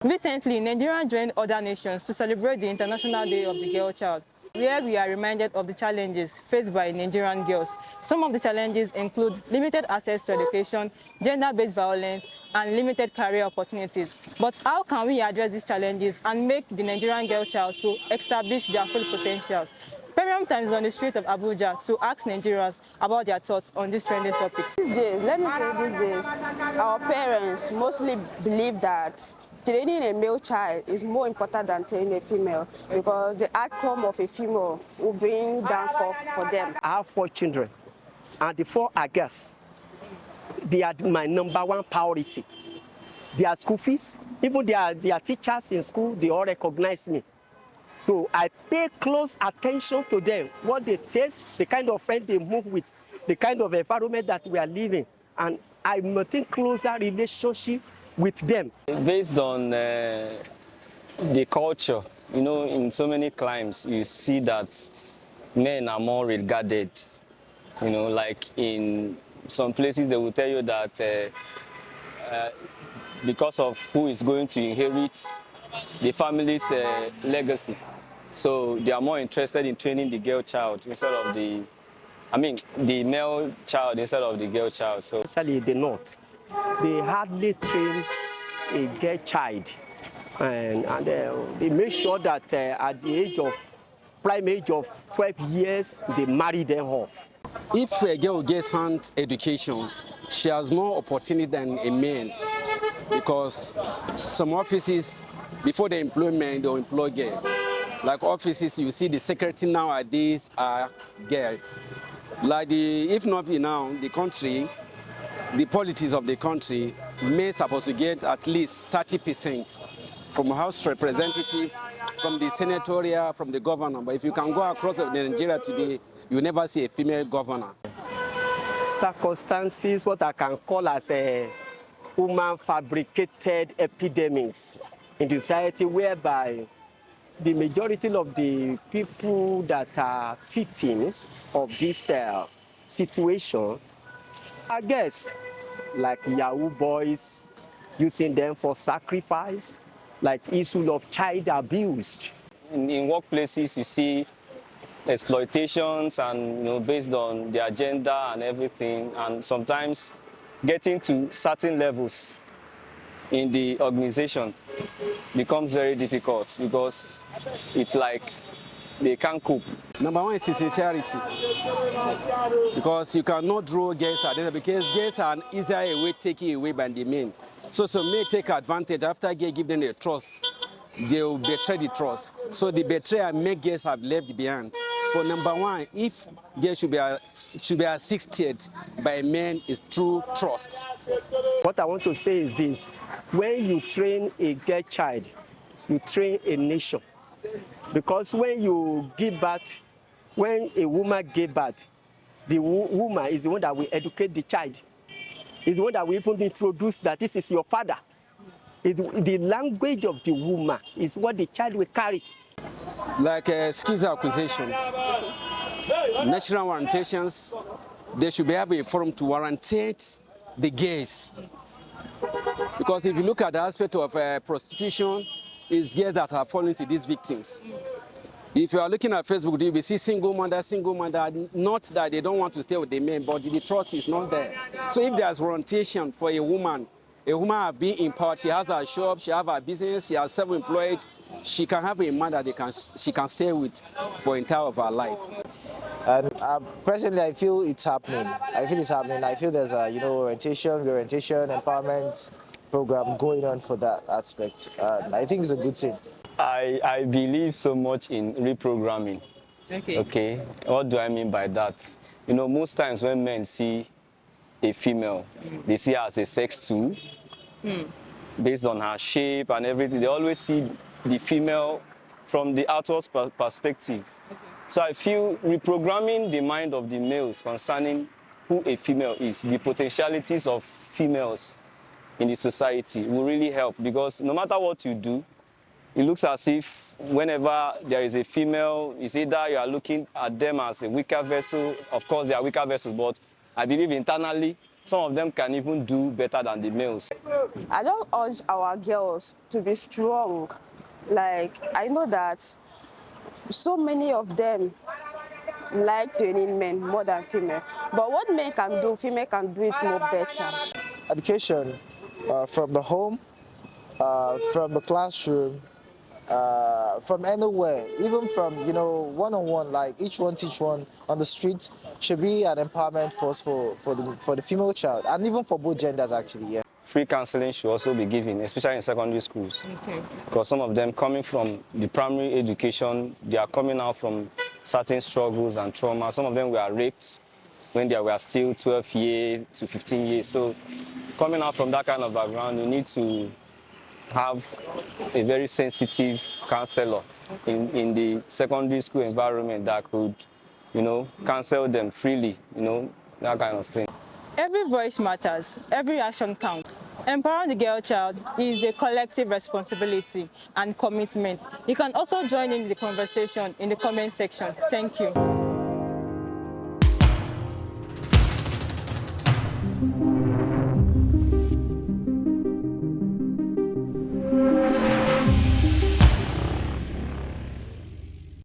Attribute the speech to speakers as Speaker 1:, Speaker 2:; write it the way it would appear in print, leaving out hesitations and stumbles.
Speaker 1: Recently, Nigeria joined other nations to celebrate the International Day of the Girl Child, where we are reminded of the challenges faced by Nigerian girls. Some of the challenges include limited access to education, gender-based violence, and limited career opportunities. But how can we address these challenges and make the Nigerian girl child to establish their full potentials? Premium Time is on the street of Abuja to ask Nigerians about their thoughts on these trending topics.
Speaker 2: These days, let me say these days, our parents mostly believe that training a male child is more important than training a female because the outcome of a female will bring downfall for them.
Speaker 3: I have 4 children, and the 4 are girls. They are my number one priority. Their school fees, even their teachers in school, they all recognize me. So I pay close attention to them, what they taste, the kind of friend they move with, the kind of environment that we are living, and I maintain closer relationship with them.
Speaker 4: Based on the culture, in so many climes, you see that men are more regarded. Like in some places, they will tell you that because of who is going to inherit the family's legacy. So they are more interested in training the girl child instead of the male child instead of the girl child. So
Speaker 3: especially the North, they hardly train a girl child, and they make sure that at the prime age of 12 years, they marry them off.
Speaker 5: If a girl gets hand education, she has more opportunity than a man, because some offices, before the employment, they'll employ girls. Like offices, you see the secretary nowadays are girls. Like if not now, the country, the politics of the country, men supposed to get at least 30% from House representative, from the senatorial, from the governor. But if you can go across Nigeria today, you never see a female governor.
Speaker 3: Circumstances, what I can call as a woman-fabricated epidemics in the society, whereby the majority of the people that are victims of this situation, I guess, like Yahoo boys, using them for sacrifice, like issue of child abuse.
Speaker 4: in workplaces, you see exploitations and based on their gender and everything, and sometimes getting to certain levels in the organization becomes very difficult because it's like they can't cope.
Speaker 5: Number one is sincerity, because you cannot draw girls at the because girls are easier taken away by the men. So some may take advantage after girls give them a trust, they will betray the trust. So the betrayer make girls have left behind. But number one, if girls should be assisted by men, is true trust.
Speaker 3: What I want to say is this: when you train a girl child, you train a nation. Because when you give birth, when a woman gives birth, the woman is the one that will educate the child. Is the one that will even introduce that this is your father. The language of the woman is what the child will carry.
Speaker 5: Like skills acquisitions, national warrantations, they should be having a forum to warrantate the gays. Because if you look at the aspect of prostitution, it's gays that are falling to these victims. If you are looking at Facebook, you will see single mother, not that they don't want to stay with the men, but the trust is not there. So if there's warrantation for a woman has been empowered, she has her shop, she has her business, she has self-employed, she can have a man that she can stay with for the entire of her life.
Speaker 6: And personally, I feel it's happening. I feel there's a orientation, empowerment program going on for that aspect. And I think it's a good thing.
Speaker 4: I believe so much in reprogramming. Okay. What do I mean by that? Most times when men see a female, they see her as a sex tool. Based on her shape and everything. They always see the female from the outward perspective. So I feel reprogramming the mind of the males concerning who a female is, the potentialities of females in the society will really help, because no matter what you do, it looks as if whenever there is a female, it's either you are looking at them as a weaker vessel. Of course, they are weaker vessels, but I believe internally, some of them can even do better than the males.
Speaker 2: I don't urge our girls to be strong. Like, I know that so many of them like training men more than female. But what men can do, female can do it more better.
Speaker 6: Education from the home, from the classroom, from anywhere, even from, you know, one-on-one, like each one teach one on the street, should be an empowerment force for the female child, and even for both genders actually, yeah.
Speaker 4: Free counseling should also be given, especially in secondary schools.
Speaker 1: Okay.
Speaker 4: Because some of them coming from the primary education, they are coming out from certain struggles and trauma. Some of them were raped when they were still 12 years to 15 years. So coming out from that kind of background, you need to have a very sensitive counselor in the secondary school environment that could, you know, counsel them freely, you know, that kind of thing.
Speaker 1: Every voice matters, every action counts. Empowering the girl child is a collective responsibility and commitment. You can also join in the conversation in the comment section. Thank you.